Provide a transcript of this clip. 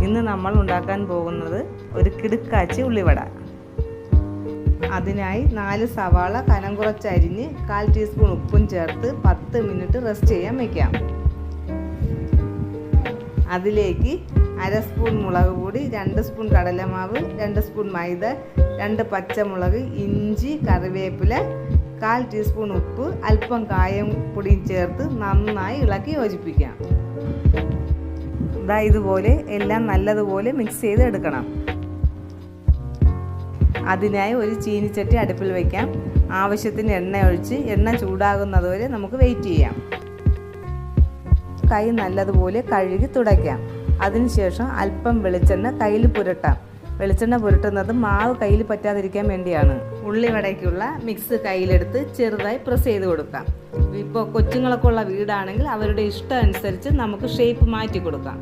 ഇന്ന് നമ്മൾ ഉണ്ടാക്കാൻ പോകുന്നത് ഒരു കിടുക്കാച്ചി ഉള്ളിവട. അതിനായി 4 സവാള കനം കുറച്ചരിഞ്ഞ് 1/4 ടീസ്പൂൺ ഉപ്പും ചേർത്ത് 10 മിനിറ്റ് റെസ്റ്റ് ചെയ്യാൻ വയ്ക്കാം. അതിലേക്ക് 1/2 സ്പൂൺ മുളക് പൊടി, 2 സ്പൂൺ കടലമാവ്, 2 സ്പൂൺ മൈദ, 2 പച്ചമുളക്, ഇഞ്ചി, കറിവേപ്പില, 1/4 ടീസ്പൂൺ ഉപ്പ്, അല്പം കായം പൊടിയും ചേർത്ത് നന്നായി ഇളക്കി യോജിപ്പിക്കാം. ഇതുപോലെ എല്ലാം നല്ലതുപോലെ മിക്സ് ചെയ്ത് എടുക്കണം. അതിനായി ഒരു ചീനിച്ചട്ടി അടുപ്പിൽ വയ്ക്കാം. ആവശ്യത്തിന് എണ്ണ ഒഴിച്ച് എണ്ണ ചൂടാകുന്നതുവരെ നമുക്ക് വെയിറ്റ് ചെയ്യാം. കൈ നല്ലതുപോലെ കഴുകി തുടയ്ക്കാം. അതിനുശേഷം അല്പം വെളിച്ചെണ്ണ കയ്യിൽ പുരട്ടാം. വെളിച്ചെണ്ണ പുരട്ടുന്നത് മാവ് കയ്യിൽ പറ്റാതിരിക്കാൻ വേണ്ടിയാണ്. ഉള്ളിവടയ്ക്കുള്ള മിക്സ് കയ്യിലെടുത്ത് ചെറുതായി പ്രസ് ചെയ്ത് കൊടുക്കാം. ഇപ്പോൾ കൊച്ചുങ്ങളൊക്കെ ഉള്ള വീടാണെങ്കിൽ അവരുടെ ഇഷ്ടം അനുസരിച്ച് നമുക്ക് ഷേപ്പ് മാറ്റി കൊടുക്കാം.